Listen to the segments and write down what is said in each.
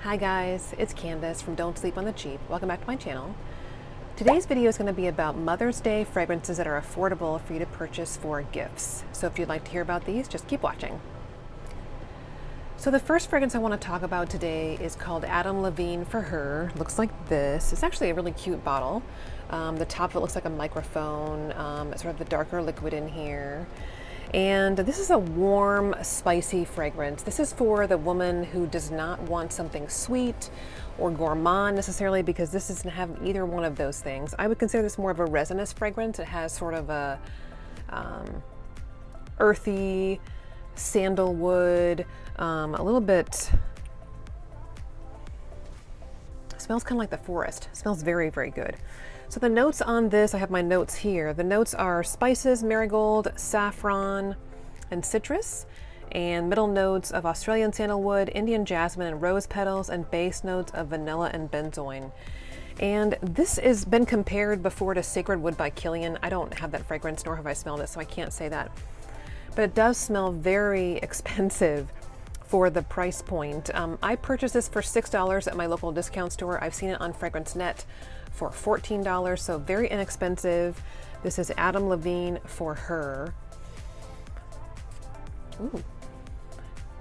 Hi guys, it's Candace from Don't Sleep on the Cheap. Welcome back to my channel. Today's video is going to be about Mother's Day fragrances that are affordable for you to purchase for gifts. So if you'd like to hear about these, just keep watching. So the first fragrance I want to talk about today is called Levine for Her. Looks like this. It's actually a really cute bottle. The top of it looks like a microphone. It's sort of the darker liquid in here. And this is a warm, spicy fragrance. This is for the woman who does not want something sweet or gourmand necessarily, because this doesn't have either one of those things. I would consider this more of a resinous fragrance. It has sort of a earthy, sandalwood, a little bit, smells kind of like the forest. It smells very, very good. So the notes on this, I have my notes here. The notes are spices, marigold, saffron, and citrus, and middle notes of Australian sandalwood, Indian jasmine, and rose petals, and base notes of vanilla and benzoin. And this has been compared before to Sacred Wood by Klein. I don't have that fragrance, nor have I smelled it, so I can't say that. But it does smell very expensive for the price point. I purchased this for $6 at my local discount store. I've seen it on FragranceNet for $14, so very inexpensive. This is Levine for Her. Ooh,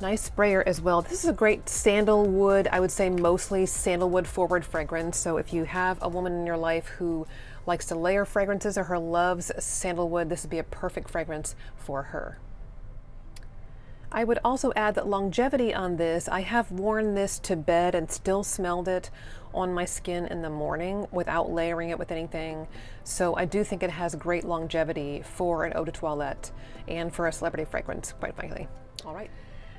nice sprayer as well. This is a great sandalwood, I would say mostly sandalwood forward fragrance. So if you have a woman in your life who likes to layer fragrances or who loves sandalwood, this would be a perfect fragrance for her. I would also add that longevity on this, I have worn this to bed and still smelled it on my skin in the morning without layering it with anything. So I do think it has great longevity for an eau de toilette and for a celebrity fragrance, quite frankly. All right.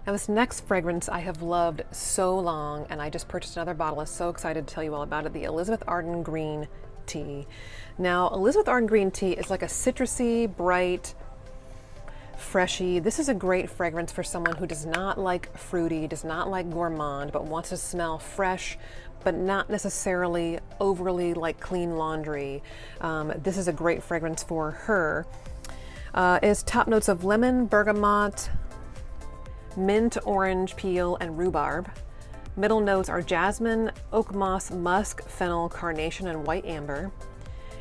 Now this next fragrance I have loved so long, and I just purchased another bottle. I'm so excited to tell you all about it, the Elizabeth Arden Green Tea. Now Elizabeth Arden Green Tea is like a citrusy, bright, freshy. This is a great fragrance for someone who does not like fruity, does not like gourmand, but wants to smell fresh, but not necessarily overly like clean laundry. This is a great fragrance for her. It has top notes of lemon, bergamot, mint, orange peel, and rhubarb. Middle notes are jasmine, oak moss, musk, fennel, carnation, and white amber.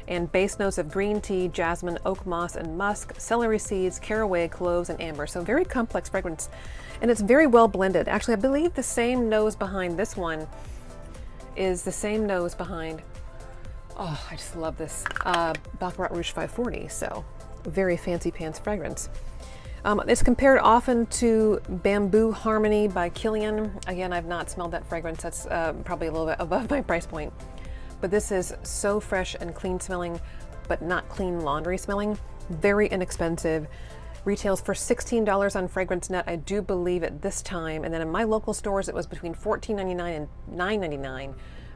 And base notes of green tea, jasmine, oak moss, and musk, celery seeds, caraway, cloves, and amber. So very complex fragrance, and it's very well blended. Actually, I believe the same nose behind this one is the same nose behind, oh, I just love this, Baccarat Rouge 540. So very fancy pants fragrance. It's compared often to Bamboo Harmony by Klein. Again, I've not smelled that fragrance. That's probably a little bit above my price point. But this is so fresh and clean smelling, but not clean laundry smelling. Very inexpensive. Retails for $16 on FragranceNet, I do believe, at this time. And then in my local stores, it was between $14.99 and $9.99.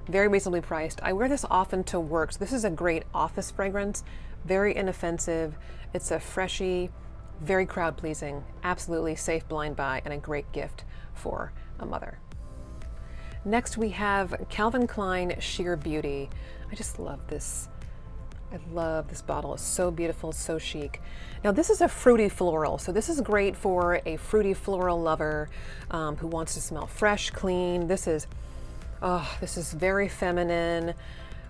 Very reasonably priced. I wear this often to work. So this is a great office fragrance. Very inoffensive. It's a freshy, very crowd pleasing, absolutely safe blind buy, and a great gift for a mother. Next we have Calvin Klein Sheer Beauty. I just love this. I love this bottle. It's so beautiful, so chic. Now this is a fruity floral, so this is great for a fruity floral lover who wants to smell fresh, clean. This is very feminine,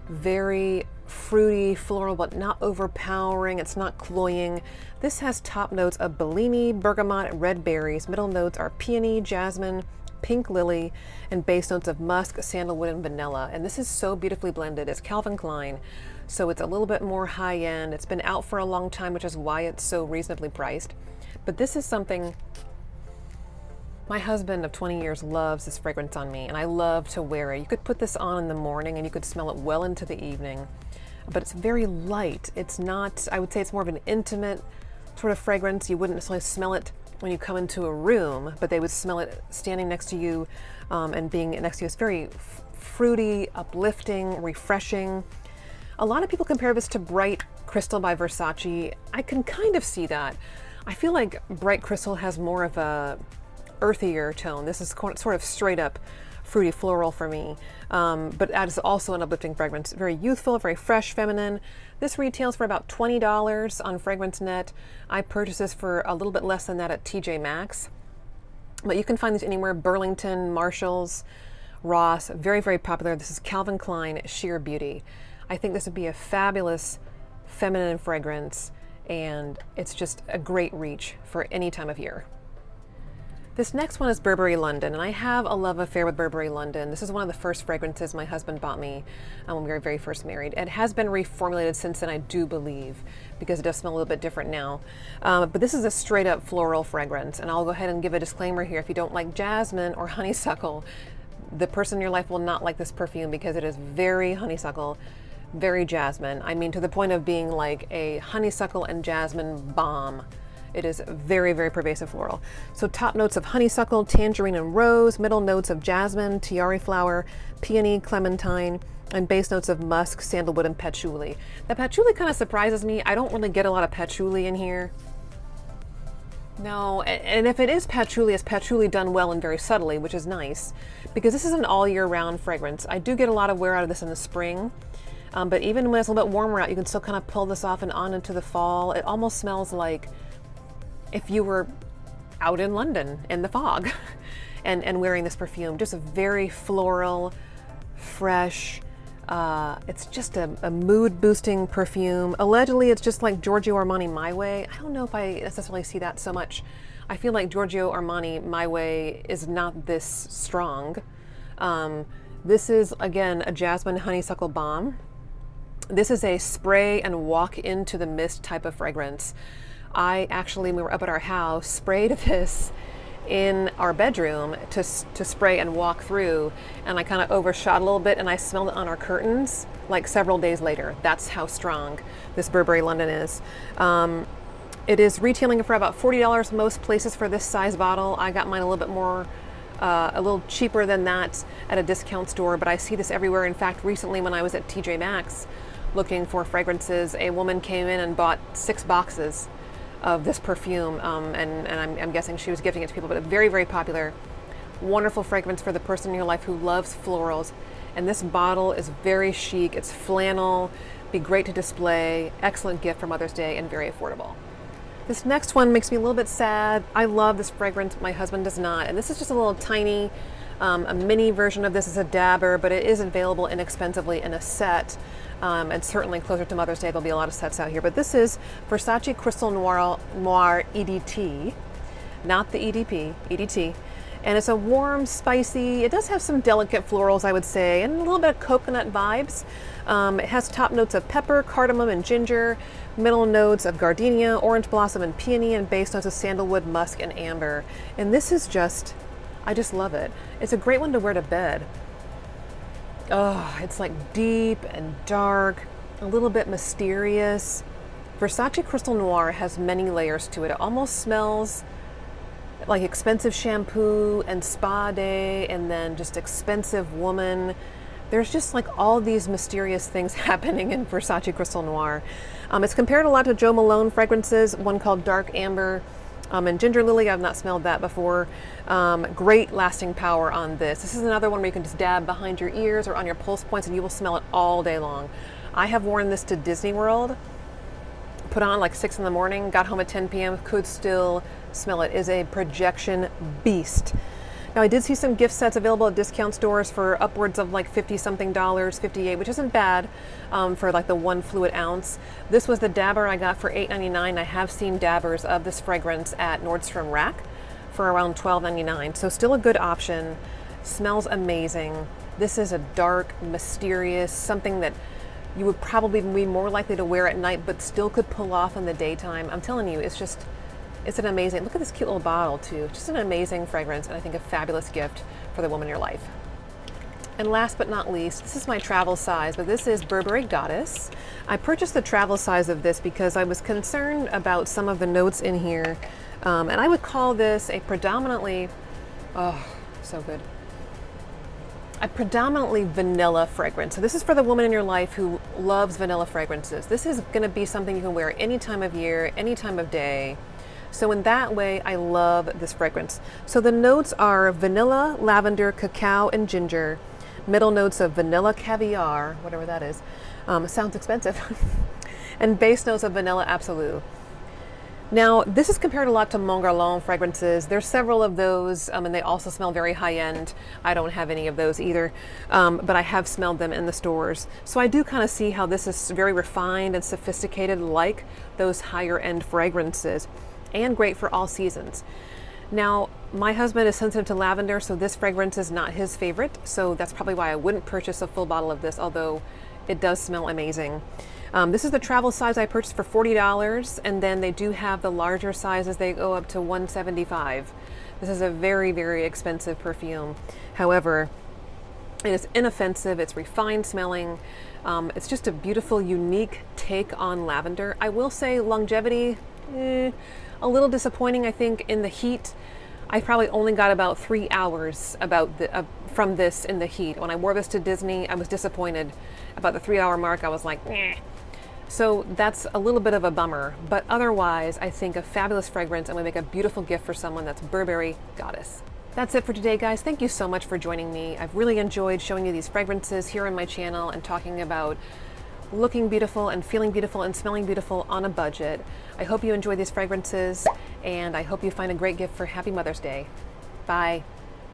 very fruity, floral, but not overpowering. It's not cloying. This has top notes of Bellini, bergamot, and red berries. Middle notes are peony, jasmine, pink lily, and base notes of musk, sandalwood, and vanilla. And this is so beautifully blended. It's Calvin Klein, so it's a little bit more high-end. It's been out for a long time, which is why it's so reasonably priced. But this is something my husband of 20 years loves this fragrance on me, and I love to wear it. You could put this on in the morning and you could smell it well into the evening, but it's very light. It's not, I would say it's more of an intimate sort of fragrance. You wouldn't necessarily smell it when you come into a room, but they would smell it standing next to you and being next to you. It's very fruity, uplifting, refreshing. A lot of people compare this to Bright Crystal by Versace. I can kind of see that. I feel like Bright Crystal has more of a earthier tone. This is sort of straight up fruity floral for me, but that is also an uplifting fragrance. Very youthful, very fresh, feminine. This retails for about $20 on FragranceNet. I purchased this for a little bit less than that at TJ Maxx, but you can find these anywhere: Burlington, Marshalls, Ross, very, very popular. This is Calvin Klein Sheer Beauty. I think this would be a fabulous feminine fragrance, and it's just a great reach for any time of year. This next one is Burberry London, and I have a love affair with Burberry London. This is one of the first fragrances my husband bought me when we were very first married. It has been reformulated since then, I do believe, because it does smell a little bit different now. But this is a straight up floral fragrance, and I'll go ahead and give a disclaimer here. If you don't like jasmine or honeysuckle, the person in your life will not like this perfume because it is very honeysuckle, very jasmine. I mean, to the point of being like a honeysuckle and jasmine bomb. It is very, very pervasive floral. So top notes of honeysuckle, tangerine, and rose, middle notes of jasmine, tiare flower, peony, clementine, and base notes of musk, sandalwood, and patchouli. The patchouli kind of surprises me. I don't really get a lot of patchouli in here. No, and if it is patchouli, it's patchouli done well and very subtly, which is nice, because this is an all year round fragrance. I do get a lot of wear out of this in the spring, but even when it's a little bit warmer out, you can still kind of pull this off and on into the fall. It almost smells like if you were out in London in the fog and wearing this perfume. Just a very floral, fresh, it's just a mood boosting perfume. Allegedly, it's just like Giorgio Armani My Way. I don't know if I necessarily see that so much. I feel like Giorgio Armani My Way is not this strong. This is, again, a jasmine honeysuckle bomb. This is a spray and walk into the mist type of fragrance. I actually, when we were up at our house, sprayed this in our bedroom to spray and walk through, and I kind of overshot a little bit, and I smelled it on our curtains like several days later. That's how strong this Burberry London is. It is retailing for about $40 most places for this size bottle. I got mine a little bit more, a little cheaper than that at a discount store, but I see this everywhere. In fact, recently when I was at TJ Maxx looking for fragrances, a woman came in and bought 6 boxes of this perfume, and I'm guessing she was gifting it to people, but a very, very popular, wonderful fragrance for the person in your life who loves florals. And this bottle is very chic. It's flannel, be great to display, excellent gift for Mother's Day, and very affordable. This next one makes me a little bit sad. I love this fragrance, my husband does not, and this is just a little tiny, a mini version of this. Is a dabber, but it is available inexpensively in a set. And certainly closer to Mother's Day, there'll be a lot of sets out here. But this is Versace Crystal Noir EDT, not the EDP, EDT. And it's a warm, spicy, it does have some delicate florals, I would say, and a little bit of coconut vibes. It has top notes of pepper, cardamom, and ginger, middle notes of gardenia, orange blossom, and peony, and base notes of sandalwood, musk, and amber. And this is just, I just love it. It's a great one to wear to bed. Oh, it's like deep and dark, a little bit mysterious. Versace Crystal Noir has many layers to it. It almost smells like expensive shampoo and spa day, and then just expensive woman. There's just like all these mysterious things happening in Versace Crystal Noir. It's compared a lot to Jo Malone fragrances, one called Dark Amber, and Ginger Lily. I've not smelled that before. Great lasting power on this. This is another one where you can just dab behind your ears or on your pulse points and you will smell it all day long. I have worn this to Disney World, put on like 6 in the morning, got home at 10 p.m., could still smell it. It is a projection beast. Now I did see some gift sets available at discount stores for upwards of like 50 something dollars, 58, which isn't bad for like the 1 fluid ounce. This was the dabber I got for $8.99. I have seen dabbers of this fragrance at Nordstrom Rack for around $12.99. So still a good option. Smells amazing. This is a dark, mysterious, something that you would probably be more likely to wear at night, but still could pull off in the daytime. I'm telling you, it's an amazing, look at this cute little bottle too. Just an amazing fragrance, and I think a fabulous gift for the woman in your life. And last but not least, this is my travel size, but this is Burberry Goddess. I purchased the travel size of this because I was concerned about some of the notes in here. And I would call this a predominantly, oh, so good. A predominantly vanilla fragrance. So this is for the woman in your life who loves vanilla fragrances. This is gonna be something you can wear any time of year, any time of day. So in that way, I love this fragrance. So the notes are vanilla, lavender, cacao, and ginger. Middle notes of vanilla caviar, whatever that is. Sounds expensive. And base notes of vanilla absolute. Now, this is compared a lot to Mon Guerlain fragrances. There's several of those, and they also smell very high-end. I don't have any of those either, but I have smelled them in the stores. So I do kind of see how this is very refined and sophisticated, like those higher-end fragrances, and great for all seasons. Now, my husband is sensitive to lavender, so this fragrance is not his favorite, so that's probably why I wouldn't purchase a full bottle of this, although it does smell amazing. This is the travel size I purchased for $40, and then they do have the larger sizes. They go up to $175. This is a very, very expensive perfume. However, it is inoffensive, it's refined smelling. It's just a beautiful, unique take on lavender. I will say longevity, a little disappointing, I think, in the heat. I probably only got about 3 hours from this in the heat. When I wore this to Disney, I was disappointed. About the 3-hour mark, I was like, eh. So that's a little bit of a bummer, but otherwise I think a fabulous fragrance and would make a beautiful gift for someone. That's Burberry Goddess. That's it for today, guys. Thank you so much for joining me. I've really enjoyed showing you these fragrances here on my channel and talking about looking beautiful and feeling beautiful and smelling beautiful on a budget. I hope you enjoy these fragrances, and I hope you find a great gift for Happy Mother's Day. Bye.